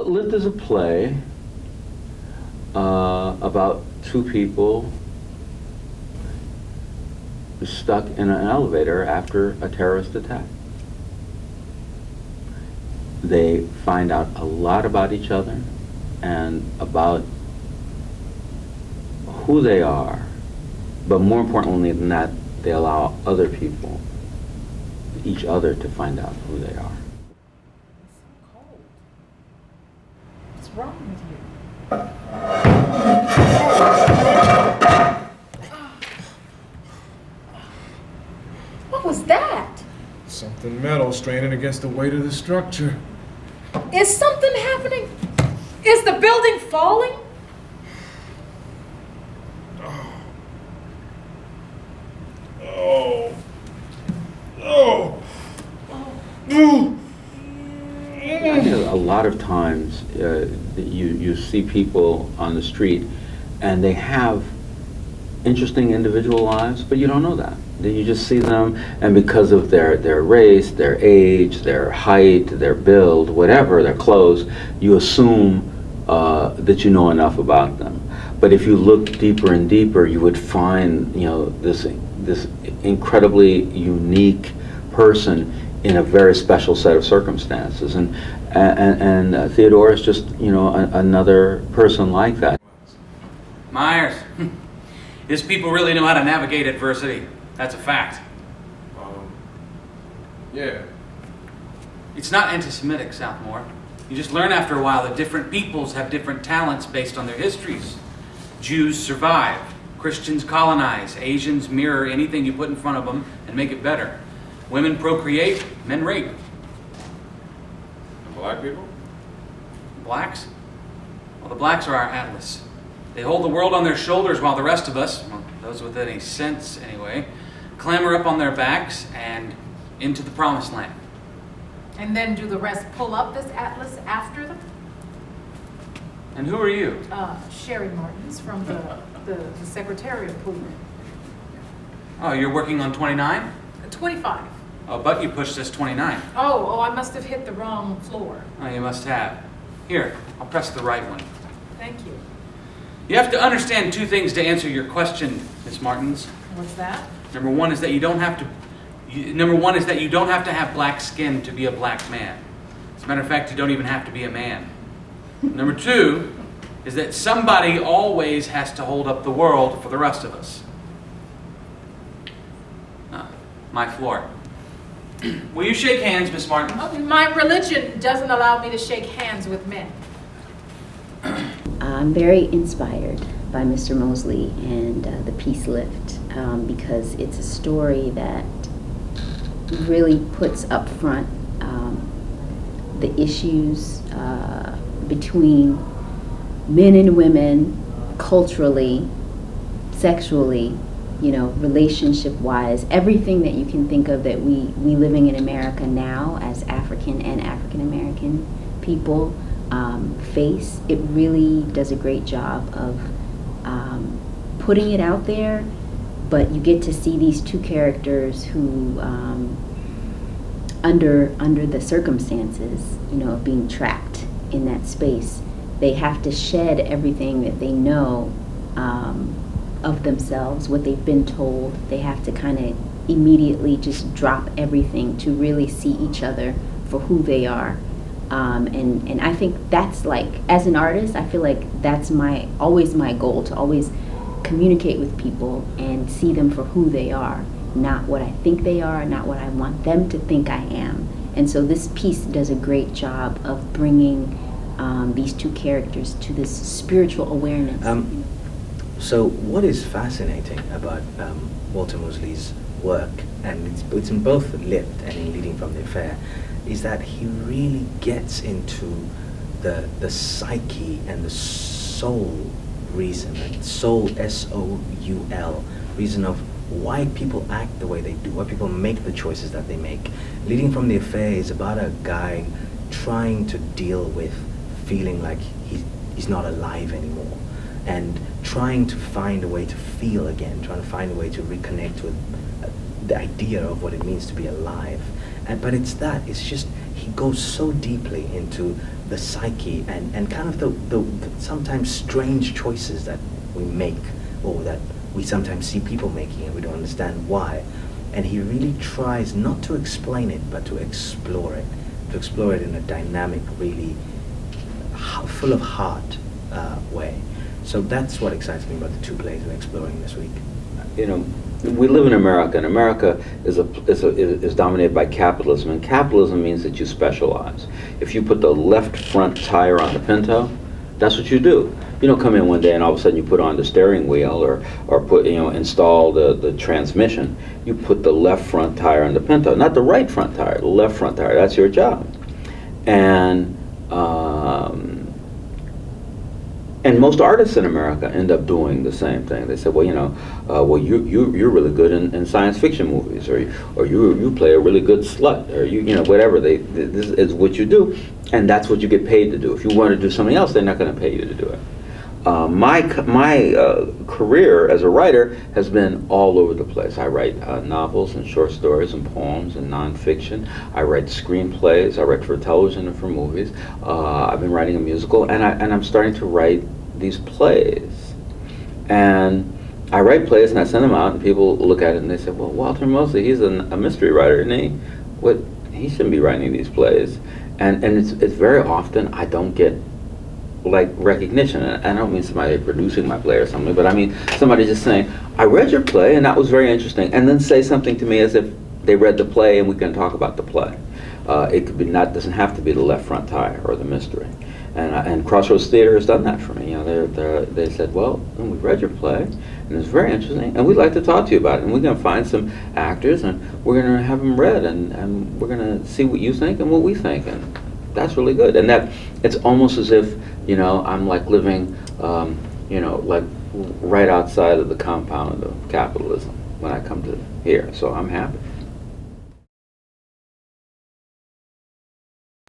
Lift is a play about two people stuck in an elevator after a terrorist attack. They find out a lot about each other and about who they are, but more importantly than that, they allow other people, each other, to find out who they are. It's so cold. What's wrong with you? What was that? Something metal straining against the weight of the structure. Is something happening? Is the building falling? I think a lot of times you see people on the street and they have interesting individual lives, but you don't know that. You just see them, and because of their race, their age, their height, their build, whatever, their clothes, you assume that you know enough about them. But if you look deeper and deeper, you would find, this incredibly unique person in a very special set of circumstances, and Theodore is just another person like that. Myers, his people really know how to navigate adversity. That's a fact. Yeah. It's not anti-Semitic, Southmore. You just learn after a while that different peoples have different talents based on their histories. Jews survive. Christians colonize. Asians mirror anything you put in front of them and make it better. Women procreate, men rape. And black people? Blacks? Well, the blacks are our atlas. They hold the world on their shoulders while the rest of us, well, those with any sense anyway, clamber up on their backs and into the promised land. And then do the rest pull up this atlas after them? And who are you? Sherry Martins from the Secretariat Pool. Oh, you're working on 29? 25. Oh, but you pushed this 29. Oh, I must have hit the wrong floor. Oh, you must have. Here, I'll press the right one. Thank you. You have to understand two things to answer your question, Miss Martins. What's that? Number one is that you don't have to have black skin to be a black man. As a matter of fact, you don't even have to be a man. Number two is that somebody always has to hold up the world for the rest of us. My floor. Will you shake hands, Miss Martin? Oh, my religion doesn't allow me to shake hands with men. I'm very inspired by Mr. Mosley and the Peace Lift because it's a story that really puts up front the issues between men and women culturally, sexually, relationship-wise, everything that you can think of that we living in America now as African and African-American people face. It really does a great job of putting it out there, but you get to see these two characters who, under the circumstances, of being trapped in that space, they have to shed everything that they know of themselves, what they've been told. They have to kind of immediately just drop everything to really see each other for who they are. And I think that's like, as an artist, I feel like that's always my goal, to always communicate with people and see them for who they are, not what I think they are, not what I want them to think I am. And so this piece does a great job of bringing these two characters to this spiritual awareness. So what is fascinating about Walter Mosley's work, and it's in both Lift and in Leading from the Affair, is that he really gets into the psyche and the soul reason, and soul, S-O-U-L, reason of why people act the way they do, why people make the choices that they make. Leading from the Affair is about a guy trying to deal with feeling like he's not alive anymore, and trying to find a way to feel again, trying to find a way to reconnect with the idea of what it means to be alive. But it's just he goes so deeply into the psyche and kind of the sometimes strange choices that we make, or that we sometimes see people making and we don't understand why. And he really tries not to explain it, but to explore it in a dynamic, really full of heart way. So that's what excites me about the two plays we're exploring this week. You know, we live in America, and America is dominated by capitalism, and capitalism means that you specialize. If you put the left front tire on the Pinto, that's what you do. You don't come in one day and all of a sudden you put on the steering wheel or put, install the transmission. You put the left front tire on the Pinto, not the right front tire, the left front tire. That's your job. And most artists in America end up doing the same thing. They say, well, you're really good in science fiction movies, or you play a really good slut, or whatever. This is what you do, and that's what you get paid to do. If you want to do something else, they're not going to pay you to do it. My career as a writer has been all over the place. I write novels and short stories and poems and nonfiction. I write screenplays. I write for television and for movies. I've been writing a musical, and I'm starting to write these plays. And I write plays and I send them out, and people look at it and they say, well, Walter Mosley, he's a mystery writer, isn't he? He shouldn't be writing these plays. And it's very often I don't get recognition. And I don't mean somebody producing my play or something, but I mean somebody just saying, I read your play and that was very interesting, and then say something to me as if they read the play and we can talk about the play. It could be doesn't have to be the left front tire or the mystery. And Crossroads Theater has done that for me. They said, well, we read your play, and it's very interesting, and we'd like to talk to you about it. And we're going to find some actors, and we're going to have them read, and we're going to see what you think and what we think. And that's really good. And that it's almost as if, I'm living, right outside of the compound of capitalism when I come to here. So I'm happy.